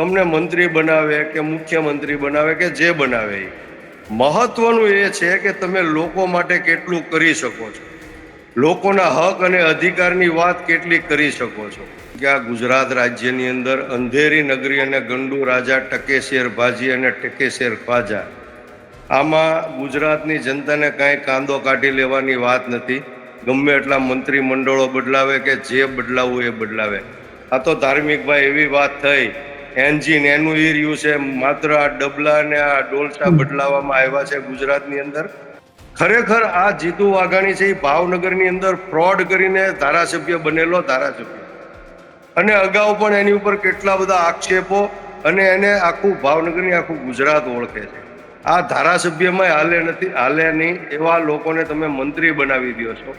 તમને મંત્રી બનાવે કે મુખ્યમંત્રી બનાવે કે જે બનાવે, મહત્વનું એ છે કે તમે લોકો માટે કેટલું કરી શકો છો, લોકોના હક અને અધિકારની વાત કેટલી કરી શકો છો. કે આ ગુજરાત રાજ્યની અંદર અંધેરી નગરી અને ગંડુ રાજા, ટકે શેર ભાજી અને ટકે શેર ખ્વાજા, આમાં ગુજરાતની જનતાને કાંઈ કાંદો કાઢી લેવાની વાત નથી. ગમે એટલા મંત્રી મંડળો બદલાવે કે જે બદલાવવું એ બદલાવે. આ તો ધાર્મિકભાઈ એવી વાત થઈ, એન્જિન એનું ઈ રહ્યું છે, માત્ર આ ડબલા ને આ ડોલસા બદલાવામાં આવ્યા છે ગુજરાતની અંદર. ખરેખર આ જીતુ વાઘાણી છે એ ભાવનગરની અંદર ફ્રોડ કરીને ધારાસભ્ય બનેલો ધારાસભ્ય, અને અગાઉ પણ એની ઉપર કેટલા બધા આક્ષેપો, અને એને આખું ભાવનગરની આખું ગુજરાત ઓળખે છે. આ ધારાસભ્યમાં હાલે નહીં એવા લોકોને તમે મંત્રી બનાવી દો છો.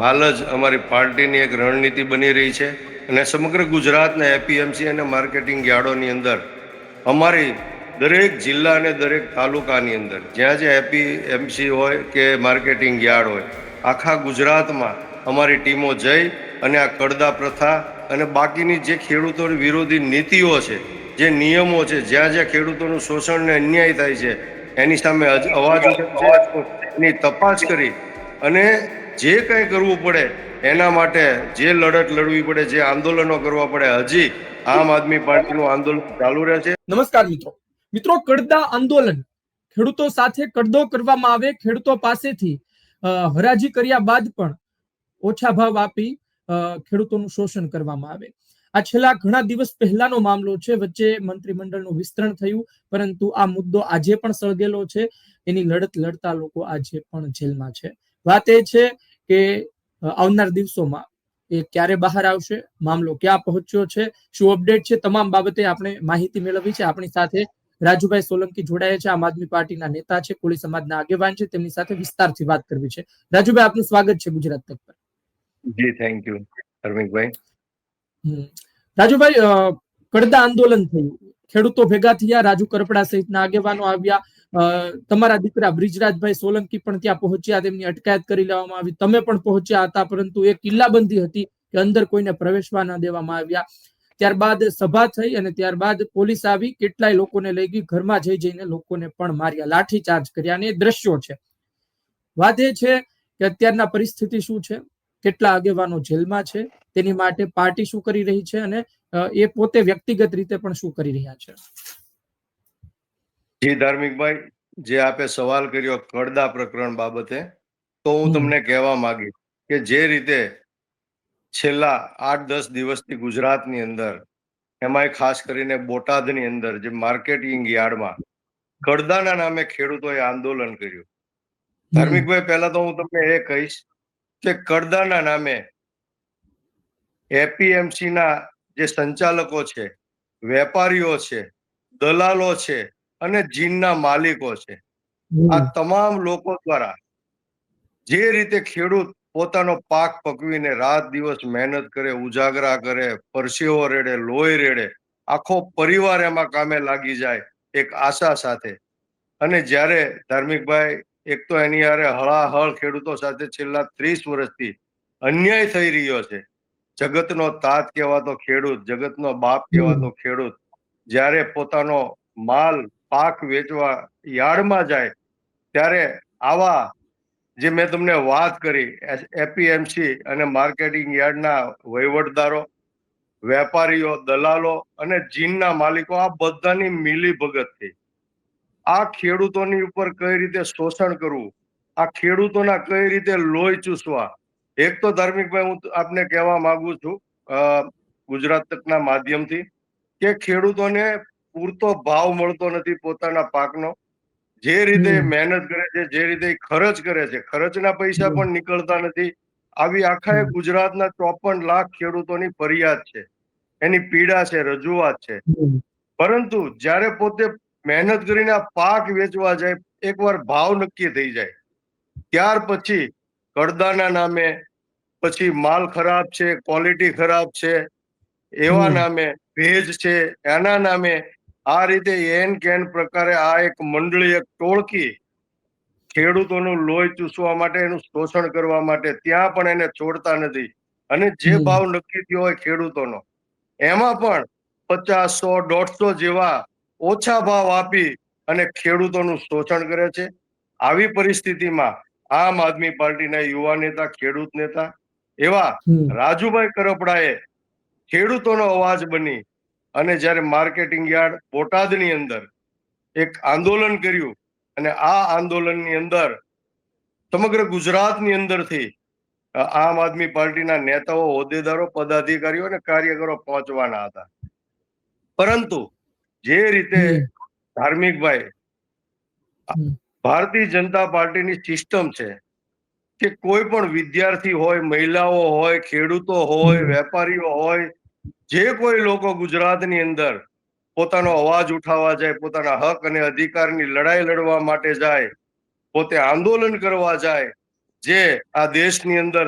હાલ જ અમારી પાર્ટીની એક રણનીતિ બની રહી છે, અને સમગ્ર ગુજરાતના એપીએમસી અને માર્કેટિંગ યાર્ડોની અંદર અમારી દરેક જિલ્લા અને દરેક તાલુકાની અંદર જ્યાં જ્યાં એપીએમસી હોય કે માર્કેટિંગ યાર્ડ હોય, આખા ગુજરાતમાં અમારી ટીમો જઈ અને આ કડદા પ્રથા અને બાકીની જે ખેડૂતો વિરોધી નીતિઓ છે, જે નિયમો છે, જ્યાં જ્યાં ખેડૂતોનું શોષણ ને અન્યાય થાય છે, એની સામે અવાજ ઉઠે છે, એની તપાસ કરી અને જે કંઈ કરવું પડે એના માટે જે લડત લડવી પડે, જે આંદોલનો કરવા પડે, હજી આમ આદમી પાર્ટીનું આંદોલન ચાલુ રહે છે. નમસ્કાર મિત્રો, કડદા આંદોલન, ખેડૂતો સાથે કડદો કરવામાં આવે, ખેડૂતો પાસેથી હરાજી કર્યા બાદ પણ ઓછા ભાવ આપી ખેડૂતોનું શોષણ કરવામાં આવે. આ છેલ્લા ઘણા દિવસ પહેલાનો મામલો છે. વચ્ચે મંત્રીમંડળનું વિસ્તરણ થયું, પરંતુ આ મુદ્દો આજે પણ સળગેલો છે. એની લડત લડતા લોકો આજે પણ જેલમાં છે. વાત એ છે કે આવનાર દિવસોમાં એ ક્યારે બહાર આવશે, મામલો ક્યાં પહોંચ્યો છે, શું અપડેટ છે, તમામ બાબતે આપણે માહિતી મેળવવી છે. આપણી સાથે રાજુભાઈ સોલંકી જોડાયા છે, આમ આદમી પાર્ટીના નેતા છે, કોળી સમાજના આગેવાન છે. તેમની સાથે વિસ્તારથી વાત કરવી છે. રાજુભાઈ, આપનું સ્વાગત છે ગુજરાત તક પર. જી, થેન્ક યુ હર્મિકભાઈ. રાજુભાઈ, કડદા આંદોલન થયું, ખેડૂતો ભેગા થયા, રાજુ કરપડા સહિતના આગેવાનો આવ્યા, તમારા દીકરા બ્રિજરાજભાઈ સોલંકી પણ ત્યાં પહોંચ્યા, તેમની અટકાયત કરી લેવામાં આવી, તમે પણ પહોંચ્યા હતા, પરંતુ એ કિલ્લાબંધી હતી કે અંદર કોઈને પ્રવેશવા ન દેવામાં આવ્યા. ત્યારબાદ સભા થઈ અને ત્યારબાદ પોલીસ આવી, કેટલાય લોકોને લઈ ગઈ, ઘરમાં જઈને લોકોને પણ માર્યા, લાઠીચાર્જ કર્યા, અને એ દ્રશ્યો છે. વાત એ છે કે અત્યારના પરિસ્થિતિ શું છે, કેટલા આગેવાનો જેલમાં છે, તેની માટે પાર્ટી શું કરી રહી છે, અને એ પોતે વ્યક્તિગત રીતે પણ શું કરી રહ્યા છે. જી ધાર્મિકભાઈ, જે આપે સવાલ કર્યો કડદા પ્રકરણ બાબતે, તો હું તમને કહેવા માંગીશ કે જે રીતે છેલ્લા 8-10 દિવસથી ગુજરાતની અંદર, એમાંય ખાસ કરીને બોટાદની અંદર જે માર્કેટિંગ યાર્ડમાં કડદાના નામે ખેડૂતોએ આંદોલન કર્યું. ધાર્મિકભાઈ, પહેલા તો હું તમને એ કહીશ કે કડદાના નામે એપીએમસી ના જે સંચાલકો છે, વેપારીઓ છે, દલાલો છે અને જીનના માલિકો છે, આ તમામ લોકો દ્વારા જે રીતે ખેડૂત પોતાનો પાક પકવીને રાત દિવસ મહેનત કરે, ઉજાગરા કરે, પરસેવો રેડે, લોહી રેડે, આખો પરિવાર એમાં કામે લાગી જાય એક આશા સાથે. અને જ્યારે ધાર્મિકભાઈ, એક તો એની હારે હળાહળ ખેડૂતો સાથે છેલ્લા 30 વર્ષથી અન્યાય થઈ રહ્યો છે. જગતનો તાત કહેવાતો ખેડૂત, જગતનો બાપ કહેવાતો ખેડૂત, જ્યારે પોતાનો માલ પાક વેચવા યાર્ડમાં જાય ત્યારે આવા જે મેં તમને વાત કરી, એપીએમસી અને માર્કેટિંગ યાર્ડના વહીવટદારો, વેપારીઓ, દલાલો અને જીનના માલિકો, આ બધાની મિલીભગતથી આ ખેડૂતોની ઉપર કઈ રીતે શોષણ કરવું, આ ખેડૂતોના કઈ રીતે લોહી ચૂસવા. એક તો ધાર્મિકભાઈ, હું આપને કહેવા માંગુ છું ગુજરાત તકના માધ્યમથી કે ખેડૂતોને પૂરતો ભાવ મળતો નથી પોતાના પાકનો. જે રીતે મહેનત કરે છે, જે રીતે ખર્ચ કરે છે, ખર્ચના પૈસા પણ નીકળતા નથી. આવી આખા ગુજરાતના 54 લાખ ખેડૂતોની ફરિયાદ છે, એની પીડા છે, રજૂઆત છે. પરંતુ જ્યારે પોતે મહેનત કરીને આ પાક વેચવા જાય, એકવાર ભાવ નક્કી થઈ જાય, ત્યાર પછી કડદાના નામે, પછી માલ ખરાબ છે, ક્વોલિટી ખરાબ છે એવા નામે, ભેજ છે એના નામે, આ રીતે એન કેન પ્રકારે આ એક મંડળી, એક ટોળકી ખેડૂતોનું લોહી ચૂસવા માટે, એનું શોષણ કરવા માટે ત્યાં પણ એને છોડતા નથી. અને જે ભાવ નક્કી થયો હોય ખેડૂતોનો, એમાં પણ 50, 100, 150 જેવા ઓછા ભાવ આપી અને ખેડૂતોનું શોષણ કરે છે. આવી પરિસ્થિતિમાં આમ આદમી પાર્ટીના યુવા નેતા, ખેડૂત નેતા એવા રાજુભાઈ કરપડાએ ખેડૂતોનો અવાજ બની અને જ્યારે માર્કેટિંગ યાર્ડ બોટાદની અંદર એક આંદોલન કર્યું અને આ આંદોલનની અંદર સમગ્ર ગુજરાતની અંદરથી આમ આદમી પાર્ટીના નેતાઓ, હોદ્દેદારો, પદાધિકારીઓ અને કાર્યકરો પહોંચવાના હતા. પરંતુ જે રીતે ધાર્મિકભાઈ, ભારતીય જનતા પાર્ટીની સિસ્ટમ છે કે કોઈ પણ વિદ્યાર્થી હોય, મહિલાઓ હોય, ખેડૂતો હોય, વેપારીઓ હોય, જે કોઈ લોકો ગુજરાતની અંદર પોતાનો અવાજ ઉઠાવવા જાય, પોતાના હક અને અધિકારની લડાઈ લડવા માટે જાય, પોતે આંદોલન કરવા જાય, જે આ દેશની અંદર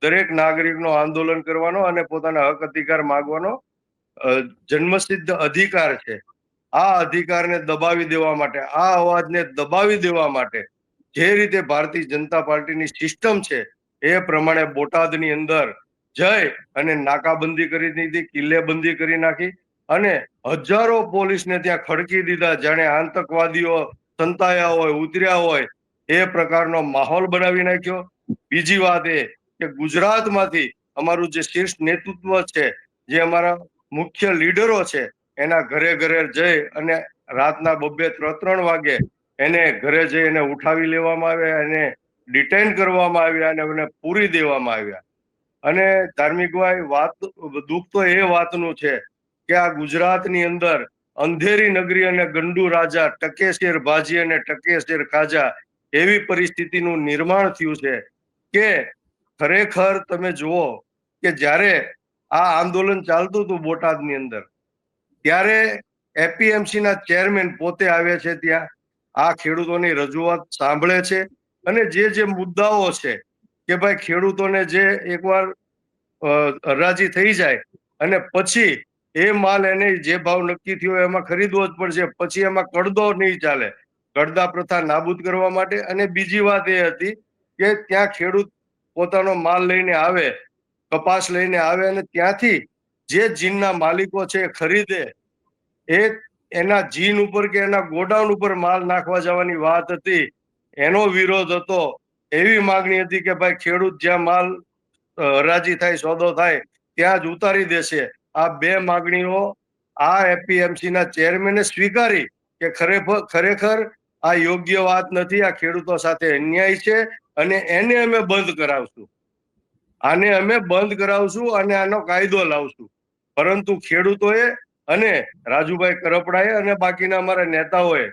દરેક નાગરિકનો આંદોલન કરવાનો અને પોતાના હક અધિકાર માંગવાનો જન્મસિદ્ધ અધિકાર છે. આ અધિકારને દબાવી દેવા માટે, આ અવાજને દબાવી દેવા માટે જે રીતે ભારતીય જનતા પાર્ટીની સિસ્ટમ છે એ પ્રમાણે બોટાદની અંદર જઈ અને નાકાબંધી કરી દીધી, કિલ્લેબંધી કરી નાખી અને હજારો પોલીસને ત્યાં ખડકી દીધા, જાણે આતંકવાદીઓ સંતાયા હોય, ઉતર્યા હોય એ પ્રકારનો માહોલ બનાવી નાખ્યો. બીજી વાત એ કે ગુજરાતમાંથી અમારું જે શીર્ષ નેતૃત્વ છે, જે અમારા મુખ્ય લીડરો છે, એના ઘરે ઘરે જઈ અને રાતના 2-3 વાગે એને ઘરે જઈ એને ઉઠાવી લેવામાં આવ્યા, એને ડિટેન કરવામાં આવ્યા અને એને પૂરી દેવામાં આવ્યા. અને ધાર્મિકભાઈ, દુઃખ તો એ વાતનું છે કે આ ગુજરાતની અંદર અંધેરી નગરી અને ગંડુ રાજા, ટકે શેર ભાજી અને ટકે શેર ખાજા એવી પરિસ્થિતિનું નિર્માણ થયું છે કે ખરેખર તમે જુઓ કે જ્યારે આ આંદોલન ચાલતું હતું બોટાદની અંદર, ત્યારે એપીએમસી ના ચેરમેન પોતે આવે છે ત્યાં, આ ખેડૂતોની રજૂઆત સાંભળે છે અને જે મુદ્દાઓ છે કે ભાઈ ખેડૂતોને જે એકવાર હરાજી થઈ જાય અને પછી એ માલ એને જે ભાવ નક્કી થયો એમાં ખરીદવો જ પડશે, પછી એમાં કડદો નહીં ચાલે. કડદા પ્રથા નાબૂદ કરવા માટે. અને બીજી વાત એ હતી કે ત્યાં ખેડૂત પોતાનો માલ લઈને આવે, કપાસ લઈને આવે અને ત્યાંથી જે જીનના માલિકો છે ખરીદે, એ એના જીન ઉપર કે એના ગોડાઉન ઉપર માલ નાખવા જવાની વાત હતી. એનો વિરોધ હતો. એવી માગણી હતી કે ભાઈ ખેડૂત જ્યાં માલ હરાજી થાય, સોદો થાય ત્યાં જ ઉતારી દેશે. આ બે માગણીઓ આ એપીએમસી ના ચેરમેને સ્વીકારી કે ખરેખર આ યોગ્ય વાત નથી, આ ખેડૂતો સાથે અન્યાય છે અને એને અમે બંધ કરાવશું, આને અમે બંધ કરાવશું અને આનો કાયદો લાવશું. પરંતુ ખેડૂતોએ અને રાજુભાઈ કરપડાએ અને બાકીના અમારા નેતાઓએ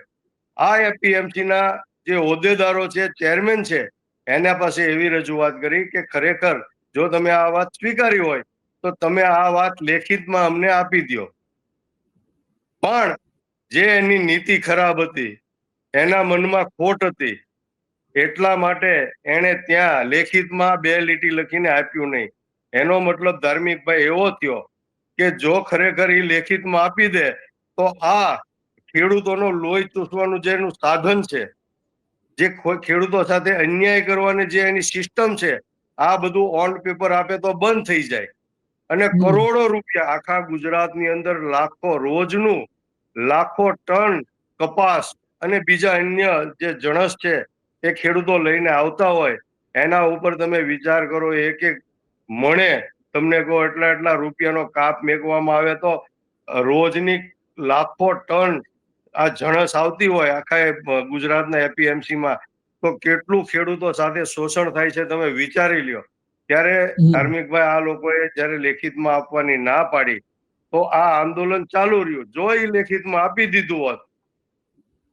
આ એપીએમસી ના જે હોદ્દેદારો છે, ચેરમેન છે, એના પાસે એવી રજૂઆત કરી કે ખરેખર જો તમે આ વાત સ્વીકારી હોય તો તમે આ વાત લેખિતમાં અમને આપી દો. પણ જે એની નીતિ ખરાબ હતી, એના મનમાં ખોટ હતી, એટલા માટે એને ત્યાં લેખિતમાં 2 લીટી લખીને આપ્યું નહીં. એનો મતલબ ધાર્મિકભાઈ એવો થયો કે જો ખરેખર એ લેખિતમાં આપી દે તો આ ખેડૂતોનો લોહી ચૂસવાનું જે એનું સાધન છે, જે ખેડૂતો સાથે અન્યાય કરવાની જે એની સિસ્ટમ છે, આ બધું ઓન પેપર આપે તો બંધ થઈ જાય. અને કરોડો રૂપિયા આખા ગુજરાતની અંદર રોજનું લાખો ટન કપાસ અને બીજા અન્ય જે જણસ છે એ ખેડૂતો લઈને આવતા હોય, એના ઉપર તમે વિચાર કરો, એક મણે તમને કહો એટલા રૂપિયાનો કાપ મેકવામાં આવે તો રોજની લાખો ટન આ જણસ આવતી હોય આખા ગુજરાતના એપીએમસીમાં, તો કેટલું ખેડૂતો સાથે શોષણ થાય છે તમે વિચારી લ્યો. ત્યારે ધાર્મિકભાઈ, આ લોકોએ જયારે લેખિતમાં આપવાની ના પાડી તો આ આંદોલન ચાલુ રહ્યું. જો એ લેખિતમાં આપી દીધું હોત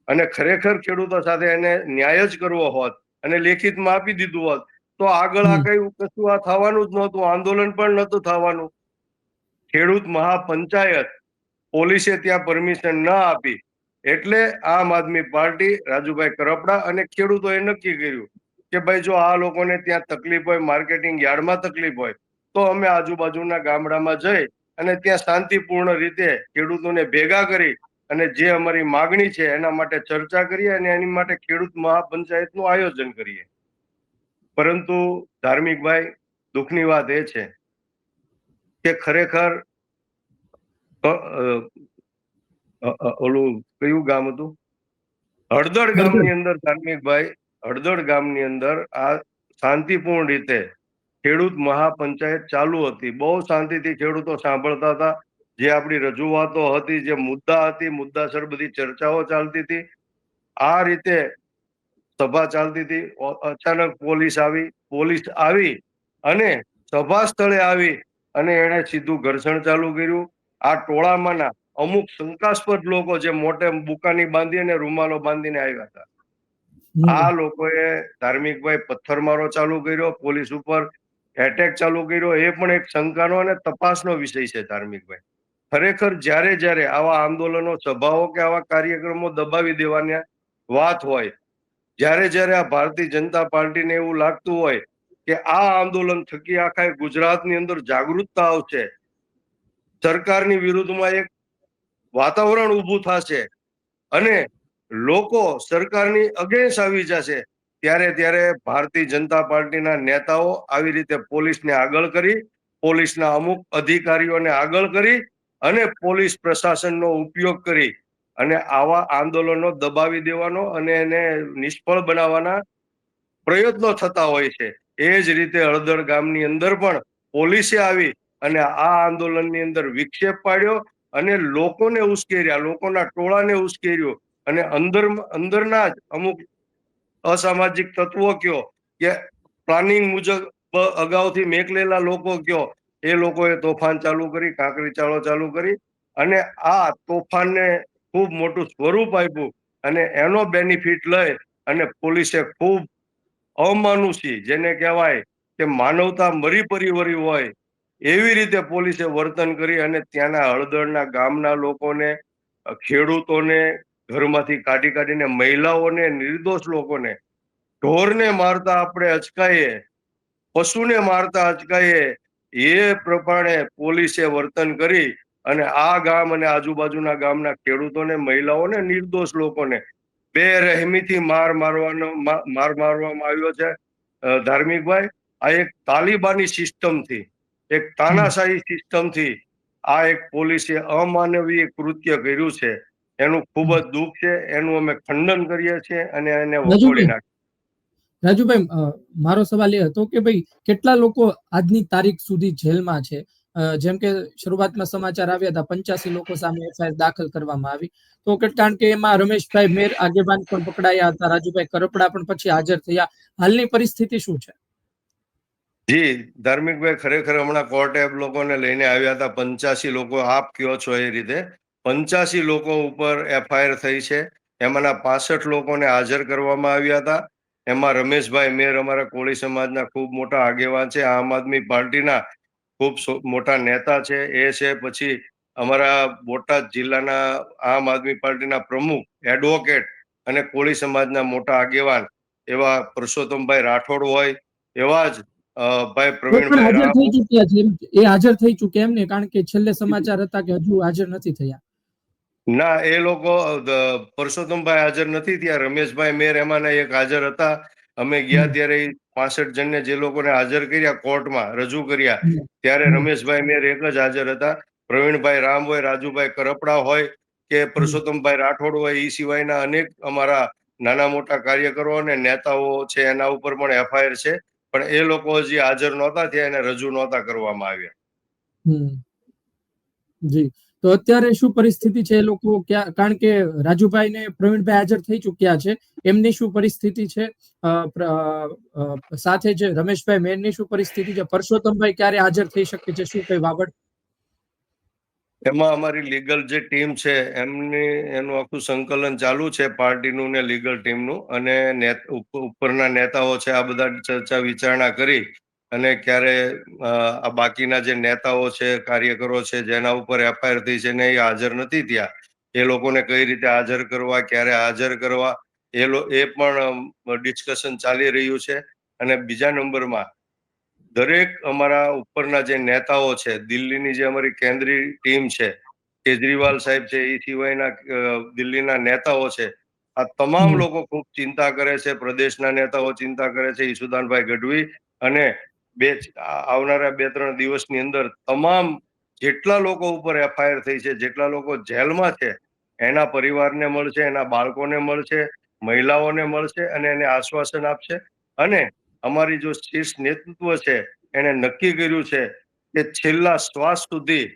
અને ખરેખર ખેડૂતો સાથે એને ન્યાય જ કરવો હોત અને લેખિતમાં આપી દીધું હોત તો આગળ આ કશું આ થવાનું જ નહોતું, આંદોલન પણ નહોતું થવાનું. ખેડૂત મહાપંચાયત, પોલીસે ત્યાં પરમિશન ન આપી એટલે આમ આદમી પાર્ટી, રાજુભાઈ કરપડા અને ખેડૂતોએ નક્કી કર્યું કે ભાઈ જો આ લોકોને ત્યાં તકલીફ હોય, માર્કેટિંગ યાર્ડમાં તકલીફ હોય, તો અમે આજુબાજુના ગામડામાં જઈ અને ત્યાં શાંતિપૂર્ણ રીતે ખેડૂતોને ભેગા કરી અને જે અમારી માગણી છે એના માટે ચર્ચા કરીએ અને એની માટે ખેડૂત મહાપંચાયતનું આયોજન કરીએ. પરંતુ ધાર્મિકભાઈ, દુઃખની વાત એ છે કે ખરેખર ઓલું કયું ગામ હતું? હળદળ ગામની અંદર ધાર્મિકભાઈ, હળદળ ગામની અંદર આ શાંતિપૂર્ણ રીતે ખેડૂત મહાપંચાયત ચાલુ હતી. બહુ શાંતિથી ખેડૂતો સાંભળતા હતા. જે આપણી રજૂઆતો હતી, જે મુદ્દા હતી, મુદ્દાસર બધી ચર્ચાઓ ચાલતી હતી. આ રીતે સભા ચાલતી હતી. અચાનક પોલીસ આવી અને સભા સ્થળે આવી અને એણે સીધું ઘર્ષણ ચાલુ કર્યું. આ ટોળામાંના અમુક શંકાસ્પદ લોકો જે મોટે બુકાની બાંધી અને રૂમાલો બાંધીને આવ્યા હતા, આ લોકોએ ધાર્મિકભાઈ પથ્થરમારો ચાલુ કર્યો, પોલીસ ઉપર એટેક ચાલુ કર્યો. એ પણ એક શંકાનો અને તપાસનો વિષય છે ધાર્મિકભાઈ. ખરેખર જ્યારે આવા આંદોલનો, સભાઓ કે આવા કાર્યક્રમો દબાવી દેવાની વાત હોય, જ્યારે આ ભારતીય જનતા પાર્ટીને એવું લાગતું હોય કે આ આંદોલન થકી આખા ગુજરાતની અંદર જાગૃતતા આવશે, સરકારની વિરુદ્ધમાં એક વાતાવરણ ઊભું થશે અને લોકો સરકારની અગેન્સ્ટ આવી જશે, ત્યારે ભારતીય જનતા પાર્ટીના નેતાઓ આવી રીતે પોલીસને આગળ કરી, પોલીસના અમુક અધિકારીઓને આગળ કરી અને પોલીસ પ્રશાસનનો ઉપયોગ કરી અને આવા આંદોલનો દબાવી દેવાનો અને એને નિષ્ફળ બનાવવાના પ્રયત્નો થતા હોય છે. એ જ રીતે હળદળ ગામની અંદર પણ પોલીસે આવી અને આ આંદોલનની અંદર વિક્ષેપ પાડ્યો અને લોકોને ઉશ્કેર્યા, લોકોના ટોળાને ઉશ્કેર્યો અને અંદરના જ અમુક અસામાજિક તત્વો કયો કે પ્લાનિંગ મુજબ અગાઉથી મેકલેલા લોકો કયો, એ લોકોએ તોફાન ચાલુ કરી, કાંકરી ચાળો ચાલુ કરી અને આ તોફાનને ખૂબ મોટું સ્વરૂપ આપ્યું અને એનો બેનિફિટ લઈ અને પોલીસે ખૂબ અમાનુષી, જેને કહેવાય કે માનવતા મરી પરિવરી હોય એવી રીતે પોલીસે વર્તન કરી અને ત્યાંના હળદળના ગામના લોકોને, ખેડૂતોને ઘરમાંથી કાઢીને, મહિલાઓને, નિર્દોષ લોકોને, ઢોરને મારતા આપણે અચકાઈએ, પશુને મારતા અચકાઈએ, એ પ્રમાણે પોલીસે વર્તન કરી અને આ ગામ અને આજુબાજુના ગામના ખેડૂતોને, મહિલાઓને, નિર્દોષ લોકોને બેરહેમીથી માર મારવામાં આવ્યો છે. ધાર્મિકભાઈ, આ એક તાલિબાની સિસ્ટમથી, એક તાનાશાહી સિસ્ટમથી આ એક પોલીસે અમાનવીય કૃત્ય કર્યું છે. એનું ખૂબ જ દુઃખ છે. એનું અમે ખંડન કરીએ છીએ અને એને વખોડી નાખીએ. રાજુભાઈ, મારો સવાલ એ હતો કે ભાઈ કેટલા લોકો આજની તારીખ સુધી જેલમાં છે? જેમ કે શરૂઆતમાં સમાચાર આવ્યા હતા 85 લોકો સામે એફઆઈઆર દાખલ કરવામાં આવી, તો કારણ કે એમાં રમેશભાઈ મેર આગેવાન પણ પકડાયા હતા, રાજુભાઈ કરપડા પણ પછી હાજર થયા. હાલની પરિસ્થિતિ શું છે? જી ધાર્મિકભાઈ, ખરેખર હમણાં કોર્ટે લોકોને લઈને આવ્યા હતા. 85 લોકો આપ કયો છો એ રીતે 85 લોકો ઉપર એફઆઈઆર થઈ છે. એમાંના 65 લોકોને હાજર કરવામાં આવ્યા હતા. એમાં રમેશભાઈ મેર અમારા કોળી સમાજના ખૂબ મોટા આગેવાન છે, આમ આદમી પાર્ટીના ખૂબ મોટા નેતા છે એ છે. પછી અમારા બોટાદ જિલ્લાના આમ આદમી પાર્ટીના પ્રમુખ, એડવોકેટ અને કોળી સમાજના મોટા આગેવાન એવા પરસોત્તમભાઈ રાઠોડ હોય, એવા જ ભાઈ પ્રવીણભાઈ રામ હાજર થઈ ચૂક્યા છે. એ હાજર થઈ ચૂક્યા એમ ને? કારણ કે છેલ્લે સમાચાર હતા કે હજુ હાજર નથી થયા. ના, એ લોકો પરસોત્તમભાઈ હાજર નથી થયા. રમેશભાઈ મેર એમાંના એક હાજર હતા. અમે ગયા ત્યારે 65 જણને જે લોકોને હાજર કર્યા, કોર્ટમાં રજૂ કર્યા, ત્યારે રમેશભાઈ મેર એક જ હાજર હતા. પ્રવીણભાઈ રામ હોય, રાજુભાઈ કરપડા હોય કે પરસોત્તમભાઈ રાઠોડ હોય, એ સિવાયના અનેક અમારા નાના મોટા કાર્યકરો અને નેતાઓ છે, એના ઉપર પણ એફઆઈઆર છે. પણ એ લોકો હજી હાજર નહોતા થયા, એને રજૂ નહોતા કરવામાં આવ્યા. જી, તો અત્યારે શું પરિસ્થિતિ છે? એ લોકો કારણ કે રાજુભાઈ ને પ્રવીણભાઈ હાજર થઈ ચૂક્યા છે, એમની શું પરિસ્થિતિ છે? સાથે જે રમેશભાઈ મેરની શું પરિસ્થિતિ છે? પરસોત્તમભાઈ ક્યારે હાજર થઈ શકે છે? શું કઈ બાબત? એમાં અમારી લીગલ જે ટીમ છે એનું આખું સંકલન ચાલુ છે, પાર્ટીનું ને લીગલ ટીમનું, અને ઉપરના નેતાઓ છે આ બધા ચર્ચા વિચારણા કરી અને ક્યારે આ બાકીના જે નેતાઓ છે, કાર્યકરો છે, જેના ઉપર એફઆઈઆર થઈ છે ને એ હાજર નથી થયા, એ લોકોને કઈ રીતે હાજર કરવા, ક્યારે હાજર કરવા, એ પણ ડિસ્કશન ચાલી રહ્યું છે. અને બીજા નંબરમાં દરેક અમારા ઉપરના જે નેતાઓ છે, દિલ્હીની જે અમારી કેન્દ્રીય ટીમ છે, કેજરીવાલ સાહેબ છે, એ સિવાયના દિલ્હીના નેતાઓ છે, આ તમામ લોકો ખૂબ ચિંતા કરે છે. પ્રદેશના નેતાઓ ચિંતા કરે છે, ઈસુદાનભાઈ ગઢવી, અને આવનારા 2-3 દિવસની અંદર તમામ જેટલા લોકો ઉપર એફઆઈઆર થઈ છે, જેટલા લોકો જેલમાં છે, એના પરિવારને મળશે, એના બાળકોને મળશે, મહિલાઓને મળશે અને એને આશ્વાસન આપશે. અને અમારી જો શીર્ષ નેતૃત્વ છે એને નક્કી કર્યું છે કે છેલ્લા શ્વાસ સુધી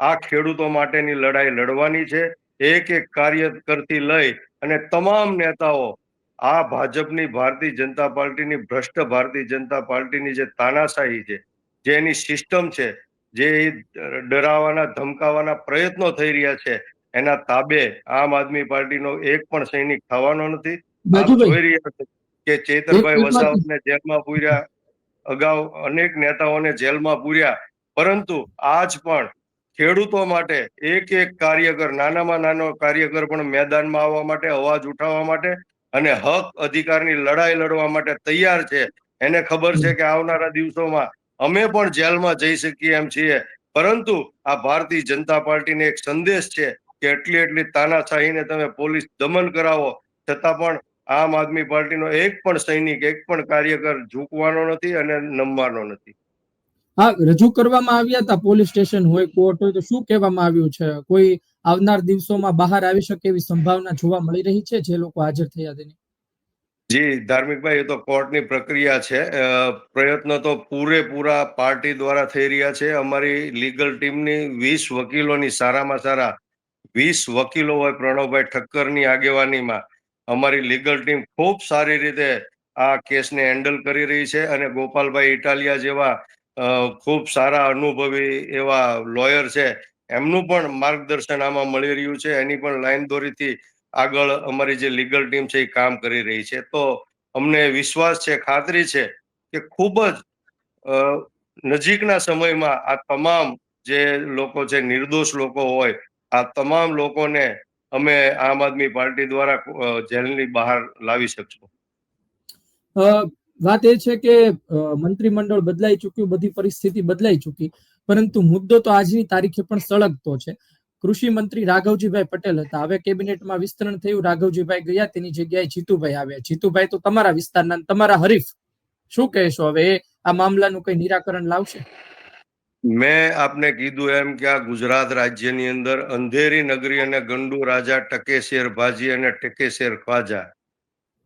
આ ખેડૂતો માટેની લડાઈ લડવાની છે. એક એક કાર્યકરથી લઈ અને તમામ નેતાઓ આ ભાજપની ભારતીય જનતા પાર્ટીની ભ્રષ્ટ ભારતીય જનતા પાર્ટીની જે તાનાશાહી છે, જે એની સિસ્ટમ છે, જે ડરાવવાના ધમકાવવાના પ્રયત્નો થઈ રહ્યા છે, એના તાબે આમ આદમી પાર્ટીનો એક પણ સૈનિક થવાનો નથી. આપ રાજુભાઈ, જોઈ રહ્યા છો કે એક ચેતરભાઈ એક વાત વસાવાને જેલમાં પૂર્યા, અગાઉ અનેક નેતાઓને જેલમાં પૂર્યા, પરંતુ આજ પણ ખેડૂતો માટે એક એક કાર્યકર, નાનામાં નાનો કાર્યકર પણ મેદાનમાં આવવા માટે, અવાજ ઉઠાવવા માટે અને હક અધિકારની લડાઈ લડવા માટે તૈયાર છે. એને ખબર છે કે આવનારા દિવસોમાં અમે પણ જેલમાં જઈ શકીએ એમ છીએ, પરંતુ આ ભારતીય જનતા પાર્ટીને એક સંદેશ છે કે એટલી તાનાશાહીને તમે પોલીસ દમન કરાવો છતાં પણ આમ આદમી પાર્ટીનો એક પણ સૈનિક, એક પણ કાર્યકર ઝૂકવાનો નથી અને નમવાનો નથી. હા, રજૂ કરવામાં આવ્યા હતા, પોલીસ સ્ટેશન હોય, કોર્ટ હોય, તો શું કહેવામાં આવ્યું છે? કોઈ આવનાર દિવસોમાં બહાર આવી શકે એવી સંભાવના જોવા મળી રહી છે જે લોકો હાજર થયા તેની? જી ધાર્મિકભાઈ, એ તો કોર્ટની પ્રક્રિયા છે. પ્રયત્નો તો પૂરેપૂરા પાર્ટી દ્વારા થઈ રહ્યા છે. અમારી લીગલ ટીમની 20 વકીલોની સારામાં સારા 20 વકીલો હોય પ્રણવભાઈ ઠક્કરની આગેવાનીમાં અમારી લીગલ ટીમ ખૂબ સારી રીતે આ કેસને હેન્ડલ કરી રહી છે અને ગોપાલભાઈ ઇટાલિયા જેવા ખૂબ સારા અનુભવી એવા લોયર છે, એમનું પણ માર્ગદર્શન આમાં મળી રહ્યું છે. એની પણ લાઈન દોરીથી આગળ અમારી જે લીગલ ટીમ છે એ કામ કરી રહી છે. તો અમને વિશ્વાસ છે, ખાતરી છે કે ખૂબ જ નજીકના સમયમાં આ તમામ જે લોકો છે, નિર્દોષ લોકો હોય, આ તમામ લોકોને અમે આમ આદમી પાર્ટી દ્વારા જેલની બહાર લાવી શકશું. વાત એ છે કે મંત્રીમંડળ બદલાઈ ચૂક્યું, બધી પરિસ્થિતિ બદલાઈ ચૂકી, પરંતુ મુદ્દો તો આજની તારીખે પણ સળગતો છે. કૃષિ મંત્રી રાઘવજીભાઈ પટેલ હતા, હવે કેબિનેટમાં વિસ્તરણ થયું, રાઘવજીભાઈ ગયા, તેની જગ્યાએ જીતુભાઈ આવ્યા. જીતુભાઈ તો તમારા વિસ્તારના, તમારા હરીફ. શું કહેશો હવે, એ આ મામલાનું કઈ નિરાકરણ લાવશે? મેં આપને કીધું એમ કે આ ગુજરાત રાજ્યની અંદર અંધેરી નગરી અને ગંડુ રાજા, ટકે શેર ભાજી અને ટકે શેર ખ્વાજા,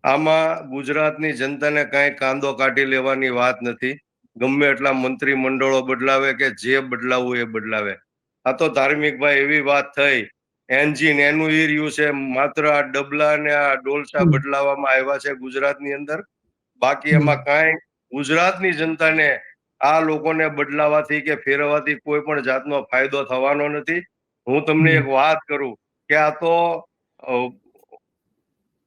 આમાં ગુજરાતની જનતાને કાંઈ કાંદો કાઢી લેવાની વાત નથી. ગમે એટલા મંત્રી મંડળો બદલાવે કે જે બદલાવવું એ બદલાવે. આ તો ધાર્મિકભાઈ એવી વાત થઈ, એન્જિન એનું ઈ રહ્યું છે, માત્ર આ ડબલા અને આ ડોલસા બદલાવવામાં આવ્યા છે ગુજરાતની અંદર. બાકી એમાં કાંઈ ગુજરાતની જનતાને આ લોકોને બદલાવાથી કે ફેરવવાથી કોઈ પણ જાતનો ફાયદો થવાનો નથી. હું તમને એક વાત કરું કે આ તો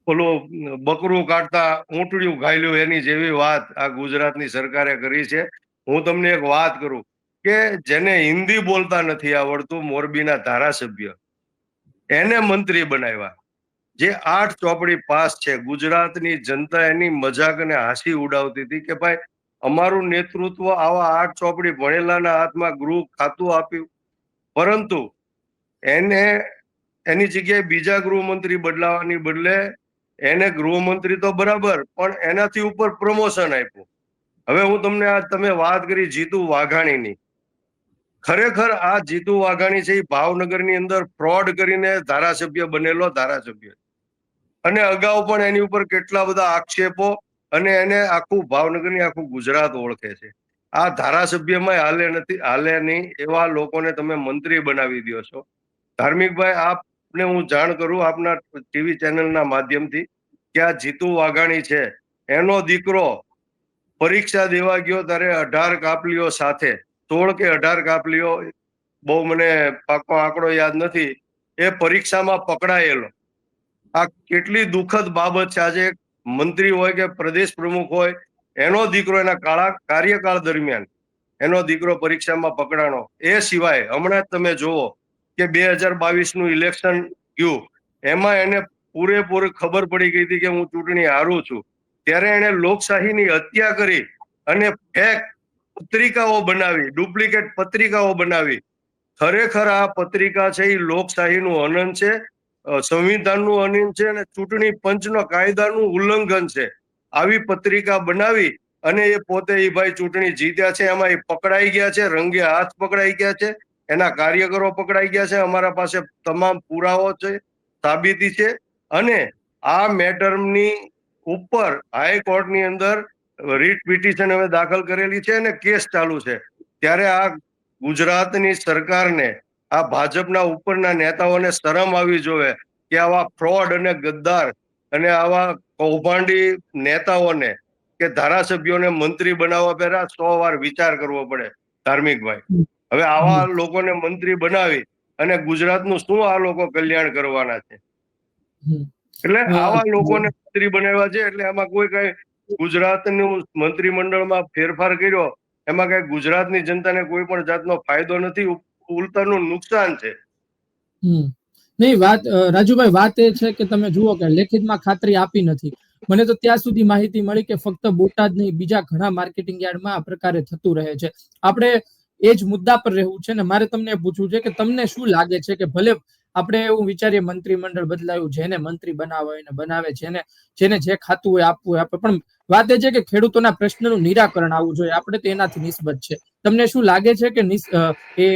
ઓલું બકરું કાઢતા ઊંટડિયું ઘાયલું એની જેવી વાત આ ગુજરાતની સરકારે કરી છે. હું તમને એક વાત કરું કે જેને હિન્દી બોલતા નથી આવડતું, મોરબીના ધારાસભ્ય, એને મંત્રી બનાવ્યા. જે 8 ચોપડી પાસ છે, ગુજરાતની જનતા એની મજાક અને હાસી ઉડાવતી હતી કે ભાઈ અમારું નેતૃત્વ આવા 8 ચોપડી ભણેલાના હાથમાં ગૃહ ખાતું આપ્યું, પરંતુ એને એની જગ્યાએ બીજા ગૃહમંત્રી બદલાવાની બદલે એને ગૃહમંત્રી તો બરાબર પણ એનાથી ઉપર પ્રમોશન આપ્યું. હવે હું તમને આ તમે વાત કરી જીતુ વાઘાણીની, ખરેખર આ જીતુ વાઘાણી છે એ ભાવનગરની અંદર ફ્રોડ કરીને ધારાસભ્ય બનેલો ધારાસભ્ય, અને અગાઉ પણ એની ઉપર કેટલા બધા આક્ષેપો, અને એને આખું ભાવનગરની આખું ગુજરાત ઓળખે છે. આ ધારાસભ્યમાં હાલે નહીં એવા લોકોને તમે મંત્રી બનાવી દો છો. ધાર્મિકભાઈ, આપને હું જાણ કરું આપના ટીવી ચેનલના માધ્યમથી કે આ જીતુ વાઘાણી છે, એનો દીકરો પરીક્ષા દેવા ગયો ત્યારે 18 કાપલીઓ સાથે, 16 કે 18 કાપલીઓ, બહુ મને પાકો આંકડો યાદ નથી, એ પરીક્ષામાં પકડાયેલો. આ કેટલી દુઃખદ બાબત છે. આજે મંત્રી હોય કે પ્રદેશ પ્રમુખ હોય, એનો દીકરો એના કાર્યકાળ દરમિયાન એનો દીકરો પરીક્ષામાં પકડાણો. એ સિવાય હમણાં જ તમે જુઓ કે 2022 ઇલેક્શન ગયું, એમાં એને પૂરેપૂરી ખબર પડી ગઈ હતી કે હું ચૂંટણી હારું છું, ત્યારે એને લોકશાહીની હત્યા કરી અને ફેક પત્રિકાઓ બનાવી, ડુપ્લિકેટ પત્રિકાઓ બનાવી. ખરેખર આ પત્રિકા છે એ લોકશાહીનું હનન છે, સંવિધાનનું હનન છે અને ચૂંટણી પંચનો કાયદાનું ઉલ્લંઘન છે. આવી પત્રિકા બનાવી અને એ પોતે એ ભાઈ ચૂંટણી જીત્યા છે, એમાં એ પકડાઈ ગયા છે, રંગે હાથ પકડાઈ ગયા છે. એના કાર્યકરો પકડાઈ ગયા છે. અમારા પાસે તમામ પુરાવો છે, સાબિતી છે. અને આ મેટરની ઉપર હાઈકોર્ટની અંદર રીટ પિટિશન હવે દાખલ કરેલી છે અને કેસ ચાલુ છે. ત્યારે આ ગુજરાતની સરકારને, આ ભાજપના ઉપરના નેતાઓને શરમ આવી જોવે કે આવા ફ્રોડ અને ગદ્દાર અને આવા કૌભાંડી નેતાઓને કે ધારાસભ્યોને મંત્રી બનાવવા પહેલા 100 વાર વિચાર કરવો પડે. ધાર્મિકભાઈ, હવે આવા લોકોને મંત્રી બનાવી અને ગુજરાતનું શું આ લોકો કલ્યાણ કરવાના છે? એટલે આવા લોકોને મંત્રી બનાવ્યા છે, એટલે એમાં કોઈ કઈ ગુજરાતનું મંત્રીમંડળમાં ફેરફાર કર્યો એમાં કઈ ગુજરાતની જનતાને કોઈ પણ જાતનો ફાયદો નથી, ઉલટાનું નુકસાન છે. નહીં, વાત રાજુભાઈ, વાત એ છે કે તમે જુઓ કે લેખિતમાં ખાતરી આપી નથી. મને તો ત્યાં સુધી માહિતી મળી કે ફક્ત બોટાદ નહીં, બીજા ઘણા માર્કેટિંગ યાર્ડમાં આ પ્રકારે થતું રહે છે. આપણે એ જ મુદ્દા પર રહેવું છે ને મારે તમને પૂછવું છે કે તમને શું લાગે છે કે ભલે આપણે એવું વિચારીએ મંત્રીમંડળ બદલાયું, જેને મંત્રી બનાવે એને બનાવે, જેને જે ખાતું હોય આપવું હોય આપે, પણ વાત એ છે કે ખેડૂતોના પ્રશ્નનું નિરાકરણ આવવું જોઈએ. આપણે તો એનાથી નિસ્બત છે. તમને શું લાગે છે કે એ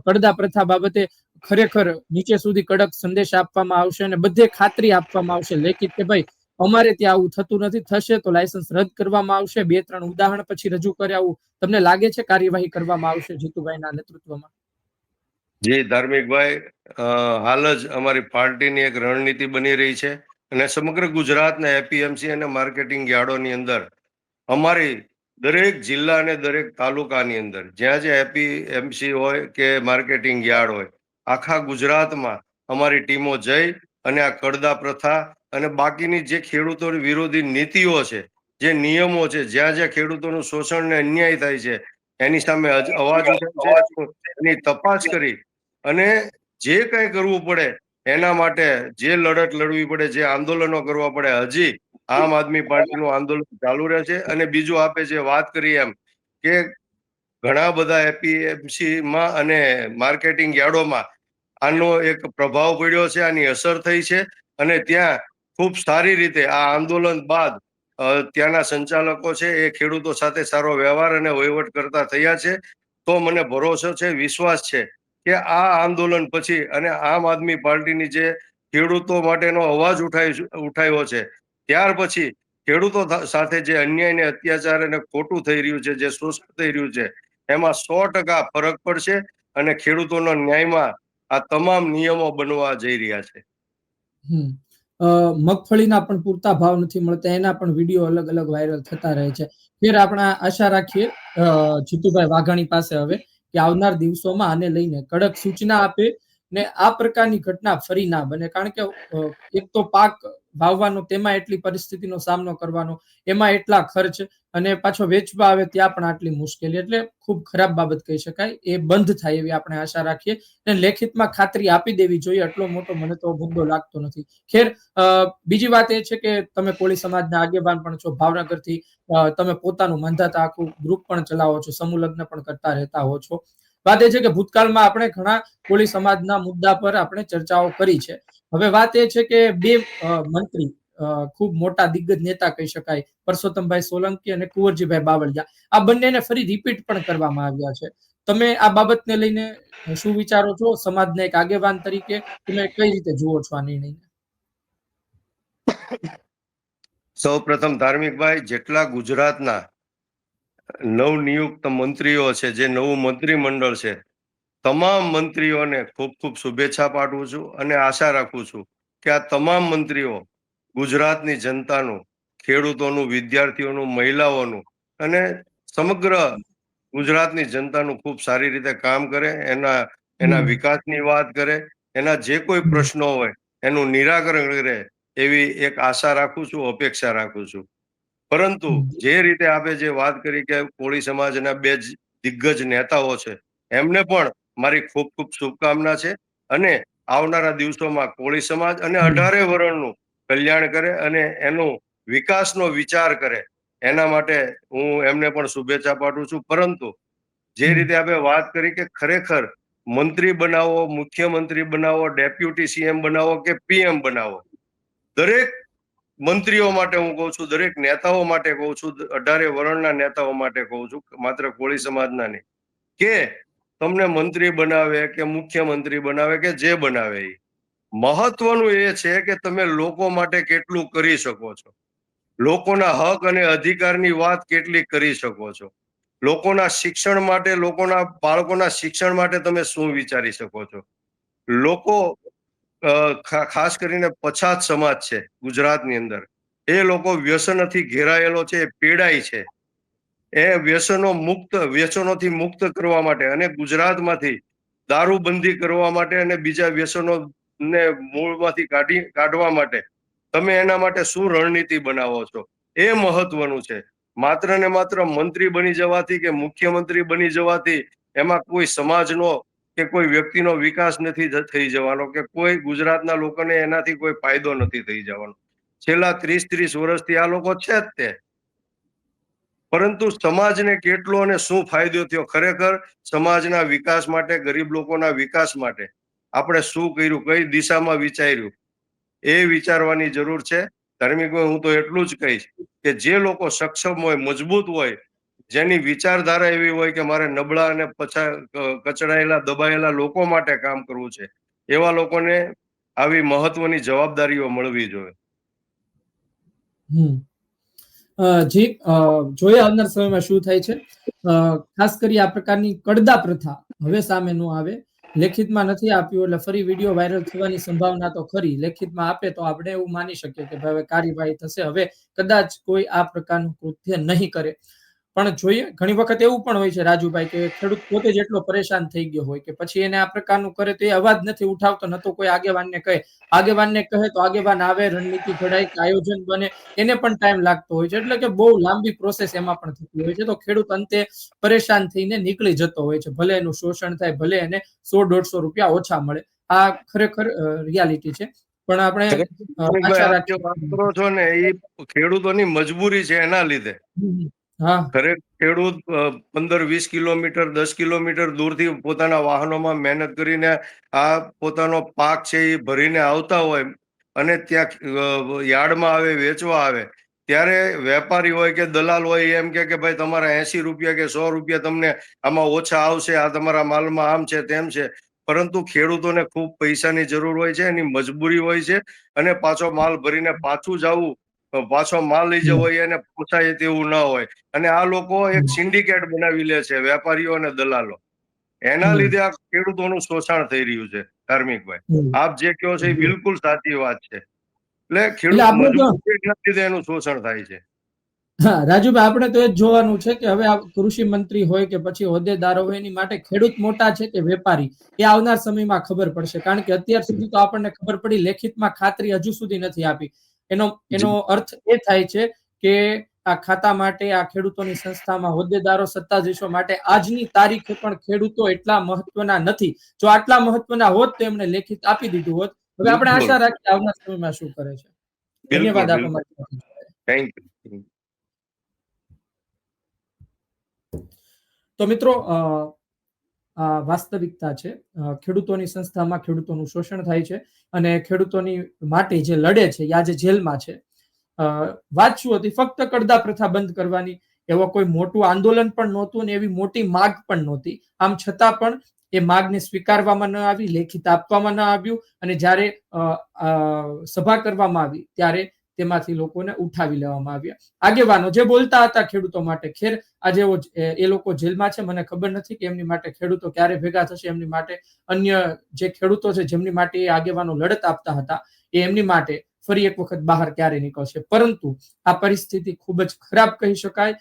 કડદા પ્રથા બાબતે ખરેખર નીચે સુધી કડક સંદેશ આપવામાં આવશે અને બધે ખાતરી આપવામાં આવશે લેખિત કે ભાઈ અમારે ત્યાં આવું થતું નથી, થશે તો લાયસન્સ રદ કરવામાં આવશે? 2-3 ઉદાહરણ પછી રજૂ કરે આવું તમને લાગે છે કાર્યવાહી કરવામાં આવશે જીતુભાઈના નેતૃત્વમાં? જી ધાર્મિકભાઈ, હાલ જ અમારી પાર્ટીની એક રણનીતિ બની રહી છે અને સમગ્ર ગુજરાતના એપીએમસી અને માર્કેટિંગ યાર્ડોની અંદર અમારી દરેક જિલ્લા અને દરેક તાલુકાની અંદર જ્યાં જ્યાં એપીએમસી હોય કે માર્કેટિંગ યાર્ડ હોય, આખા ગુજરાતમાં અમારી ટીમો જઈ અને આ કડદા પ્રથા અને બાકીની જે ખેડૂતો વિરોધી નીતિઓ છે, જે નિયમો છે, જ્યાં જ્યાં ખેડૂતોનું શોષણ ને અન્યાય થાય છે એની સામે અવાજ ઉઠાવે છે, એની તપાસ કરી અને જે કઈ કરવું પડે એના માટે જે લડત લડવી પડે, જે આંદોલનો કરવા પડે, હજી આમ આદમી પાર્ટીનું આંદોલન ચાલુ રહે છે. અને બીજું આપે જે વાત કરી એમ કે ઘણા બધા એપીએમસીમાં અને માર્કેટિંગ યાર્ડોમાં આનો એક પ્રભાવ પડ્યો છે, આની અસર થઈ છે અને ત્યાં ખૂબ સારી રીતે આ આંદોલન બાદ ત્યાંના સંચાલકો છે એ ખેડૂતો સાથે સારો વ્યવહાર અને વહીવટ કરતા થયા છે. તો મને ભરોસો છે, વિશ્વાસ છે કે આ આંદોલન પછી અને આમ આદમી પાર્ટીની જે ખેડૂતો માટેનો અવાજ ઉઠાવ્યો છે, ત્યાર પછી ખેડૂતો સાથે જે અન્યાય ને અત્યાચાર અને ખોટું થઈ રહ્યું છે, જે શોષણ થઈ રહ્યું છે, એમાં 100% ફરક પડશે અને ખેડૂતોના ન્યાયમાં આ તમામ નિયમો બનવા જઈ રહ્યા છે. મગફળીના પણ પૂરતા ભાવ નથી મળતા, એના પણ વિડીયો અલગ અલગ વાયરલ થતા રહે છે. ફેર આપણે આશા રાખીએ જીતુભાઈ વાઘાણી પાસે હવે કે આવનાર દિવસોમાં આને લઈને કડક સૂચના આપે ને આ પ્રકારની ઘટના ફરી ના બને. કારણ કે એક તો પાક વાવવાનો, તેમાં એટલી પરિસ્થિતિનો સામનો કરવાનો, એમાં એટલા ખર્ચ અને પાછો વેચવા આવે ત્યાં પણ આટલી મુશ્કેલી, એટલે ખૂબ ખરાબ બાબત કહી શકાય. એ બંધ થાય એવી આપણે આશા રાખીએ અને લેખિતમાં ખાતરી આપી દેવી જોઈએ. આટલો મોટો મને તો મુદ્દો લાગતો નથી. ખેર, બીજી વાત એ છે કે તમે કોળી સમાજના આગેવાન પણ છો, ભાવનગરથી તમે પોતાનું મંધાતા આખું ગ્રુપ પણ ચલાવો છો, સમૂહ લગ્ન પણ કરતા રહેતા હો છો. વાત એ છે કે ભૂતકાળમાં આપણે ઘણા કોળી સમાજના મુદ્દા પર આપણે ચર્ચાઓ કરી છે. હવે વાત એ છે કે બે મંત્રી, ખૂબ મોટા દિગ્ગજ નેતા કહી શકાય, પરસોત્તમભાઈ સોલંકી અને કુંવરજીભાઈ બાવળિયા, આ બંનેને ફરી રિપીટ પણ કરવામાં આવ્યા છે. તમે આ બાબતને લઈને શું વિચારો છો? સમાજના એક આગેવાન તરીકે તમે કઈ રીતે જુઓ છો આ નિર્ણયને? સૌ પ્રથમ ધાર્મિકભાઈ, જેટલા ગુજરાતના નવનિયુક્ત મંત્રીઓ છે, જે નવું મંત્રીમંડળ છે, તમામ મંત્રીઓને ખૂબ ખૂબ શુભેચ્છા પાઠવું છું અને આશા રાખું છું કે આ તમામ મંત્રીઓ ગુજરાતની જનતાનું, ખેડૂતોનું, વિદ્યાર્થીઓનું, મહિલાઓનું અને સમગ્ર ગુજરાતની જનતાનું ખૂબ સારી રીતે કામ કરે, એના વિકાસની વાત કરે, એના જે કોઈ પ્રશ્નો હોય એનું નિરાકરણ કરે એવી એક આશા રાખું છું, અપેક્ષા રાખું છું. પરંતુ જે રીતે આપે જે વાત કરી કે કોળી સમાજના બે દિગ્ગજ નેતાઓ છે, એમને પણ મારી ખૂબ ખૂબ શુભકામના છે અને આવનારા દિવસોમાં કોળી સમાજ અને 18 વર્ણનું કલ્યાણ કરે અને એનો વિકાસનો વિચાર કરે, એના માટે હું એમને પણ શુભેચ્છા પાઠવું છું. પરંતુ જે રીતે આપણે વાત કરી કે ખરેખર મંત્રી બનાવો, મુખ્યમંત્રી બનાવો, ડેપ્યુટી સીએમ બનાવો કે પીએમ બનાવો, દરેક મંત્રીઓ માટે હું કહું છું, દરેક નેતાઓ માટે કહું છું, 18 વર્ણના નેતાઓ માટે કહું છું, માત્ર કોળી સમાજના નહીં, કે તમને મંત્રી બનાવે કે મુખ્યમંત્રી બનાવે કે જે બનાવે એ મહત્વનું એ છે કે તમે લોકો માટે કેટલું કરી શકો છો, લોકોના હક અને અધિકારની વાત કેટલી કરી શકો છો, લોકોના શિક્ષણ માટે, લોકોના બાળકોના શિક્ષણ માટે તમે શું વિચારી શકો છો. લોકો ખાસ કરીને પછાત સમાજ છે ગુજરાતની અંદર, એ લોકો વ્યસનથી ઘેરાયેલો છે, પીડાય છે. એ વ્યસનોથી મુક્ત કરવા માટે અને ગુજરાતમાંથી દારૂબંધી કરવા માટે અને બીજા વ્યસનો ને મૂળમાંથી કાઢવા માટે તમે એના માટે શું રણનીતિ બનાવો છો, એ મહત્વનું છે. માત્ર ને માત્ર મંત્રી બની જવાથી કે મુખ્યમંત્રી બની જવાથી એમાં કોઈ સમાજનો કે કોઈ વ્યક્તિનો વિકાસ નથી થઈ જવાનો, કે કોઈ ગુજરાતના લોકોને એનાથી કોઈ ફાયદો નથી થઈ જવાનો. છેલ્લા 30 વર્ષથી આ લોકો છે જ તે, પરંતુ સમાજને કેટલો અને શું ફાયદો થયો, ખરેખર સમાજના વિકાસ માટે, ગરીબ લોકોના વિકાસ માટે આપણે શું કર્યું, કઈ દિશામાં વિચાર્યું, એ વિચારવાની જરૂર છે. ધાર્મિક હું તો એટલું જ કહીશ કે જે લોકો સક્ષમ હોય, મજબૂત હોય, જેની વિચારધારા એવી હોય કે મારે નબળા અને કચડાયેલા, દબાયેલા લોકો માટે કામ કરવું છે, એવા લોકોને આવી મહત્વની જવાબદારીઓ મળવી જોઈએ. જી, જોઈએ આવનાર સમયમાં શું થાય છે. ખાસ કરી આ પ્રકારની કડદા પ્રથા હવે સામે ન આવે. લેખિતમાં નથી આપ્યું એટલે ફરી વિડીયો વાયરલ થવાની સંભાવના તો ખરી. લેખિતમાં આપે તો આપણે એવું માની શકીએ કે હવે કાર્યવાહી થશે, હવે કદાચ કોઈ આ પ્રકારનું કૃત્ય નહીં કરે. પણ જોઈએ, ઘણી વખત એવું પણ હોય છે રાજુભાઈ કે ખેડૂત પોતે જ એટલો પરેશાન થઈ ગયો હોય કે પછી એને આ પ્રકારનું કરે તો એ અવાજ નથી ઉઠાવતો, ન તો કોઈ આગેવાનને કહે. આગેવાનને કહે તો આગેવાન આવે, રણનીતિ ઘડાય, આયોજન બને, એને પણ ટાઈમ લાગતો હોય છે. એટલે કે બહુ લાંબી પ્રોસેસ એમાં પણ થતી હોય છે. તો ખેડૂત અંતે પરેશાન થઈને નીકળી જતો હોય છે, ભલે એનું શોષણ થાય, ભલે એને 100-150 રૂપિયા ઓછા મળે. આ ખરેખર રિયાલિટી છે. પણ આપણે આશા રાખીએ વાત કરો છો ને, એ ખેડૂતોની મજબૂરી છે એના લીધે. ખેડૂત 15-20 કિલોમીટર, 10 કિલોમીટર દૂરથી પોતાના વાહનોમાં મહેનત કરીને આ પોતાનો પાક છે એ ભરીને આવતા હોય અને ત્યાં યાર્ડમાં આવે, વેચવા આવે, ત્યારે વેપારી હોય કે દલાલ હોય એમ કે ભાઈ તમારા 80 રૂપિયા કે 100 રૂપિયા તમને આમાં ઓછા આવશે, આ તમારા માલમાં આમ છે તેમ છે. પરંતુ ખેડૂતોને ખૂબ પૈસાની જરૂર હોય છે, એની મજબૂરી હોય છે, અને પાછો માલ ભરીને પાછું જવું, પાછો માલ લઈ જવો એને પોસાય તેવું ના હોય. અને આ લોકો એક સિન્ડિકેટ બનાવી લે છે, વેપારીઓ અને દલાલો. એના લીધે આ ખેડૂતોનું શોષણ થઈ રહ્યું છે. ધાર્મિકભાઈ, આપ જે કહો છો એ બિલકુલ સાચી વાત છે. એટલે ખેડૂત મજબૂરીના લીધે એનું શોષણ થાય છે. હા રાજુભાઈ, આપણે તો એ જ જોવાનું છે કે હવે આ કૃષિ મંત્રી હોય કે પછી હોદ્દેદારો હોય, એની માટે ખેડૂત મોટા છે કે વેપારી, એ આવનાર સમયમાં ખબર પડશે. કારણ કે અત્યાર સુધી તો આપણને ખબર પડી, લેખિતમાં ખાતરી હજુ સુધી નથી આપી. એનો અર્થ એ થાય છે કે આ ખાતા માટે, આ ખેડૂતોની સંસ્થામાં હોદ્દેદારો, સત્તાધીશો માટે આજની તારીખે પણ ખેડૂતો એટલા મહત્વના નથી. જો આટલા મહત્વના હોત તો એમને લેખિત આપી દીધું હોત. હવે આપણે આશા રાખીએ આવનાર સમયમાં શું કરે છે. ધન્યવાદ આપવા માટે. Thank you. તો મિત્રો, આ વાસ્તવિકતા છે. ખેડૂતોની સંસ્થામાં ખેડૂતોનું શોષણ થાય છે અને ખેડૂતોની માટે જે લડે છે એ આજે જેલમાં છે. વાત શું હતી? ફક્ત કડદા પ્રથા બંધ કરવાની. એવો કોઈ મોટું આંદોલન પણ નહોતું અને એવી મોટી માગ પણ નહોતી. આમ છતાં પણ એ માગને સ્વીકારવામાં ન આવી, લેખિત આપવામાં ન આવ્યું, અને જ્યારે સભા કરવામાં આવી ત્યારે તેમાંથી લોકોને ઉઠાવી લેવામાં આવ્યા. આગેવાનો જે બોલતા હતા ખેડૂતો માટે, ખેર આજે એ લોકો જેલમાં છે. મને ખબર નથી કે એમની માટે ખેડૂતો ક્યારે ભેગા થશે. એમની માટે અન્ય જે ખેડૂતો છે જેમની માટે એ આગેવાનો લડત આપતા હતા, એ એમની માટે ફરી એક વખત બહાર ક્યારે નીકળશે. પરંતુ આ પરિસ્થિતિ ખૂબ જ ખરાબ કહી શકાય.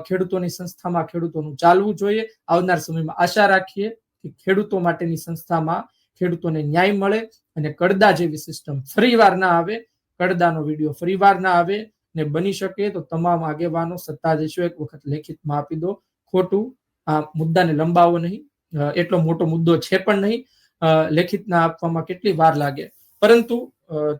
ખેડૂતોની સંસ્થામાં ખેડૂતોનું ચાલવું જોઈએ. આવનાર સમયમાં આશા રાખીએ કે ખેડૂતો માટેની સંસ્થામાં ખેડૂતોને ન્યાય મળે અને કડદા જેવી સિસ્ટમ ફરીવાર ના આવે, કડદાનો વિડીયો ફરીવાર ના આવે, ને બની શકે તો તમામ આગેવાનો, સત્તાધીશો એક વખત લેખિતમાં આપી દો. ખોટું આ મુદ્દાને લંબાવો નહીં. એટલો મોટો મુદ્દો છે પણ નહીં. લેખિતના આપવામાં કેટલી વાર લાગે, પરંતુ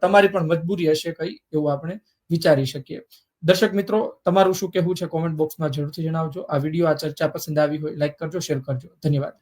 તમારી પણ મજબૂરી હશે કઈ, એવું આપણે વિચારી શકીએ. દર્શક મિત્રો, તમારું શું કહેવું છે કોમેન્ટ બોક્સમાં જરૂરથી જણાવજો. આ વિડીયો, આ ચર્ચા પસંદ આવી હોય લાઈક કરજો, શેર કરજો. ધન્યવાદ.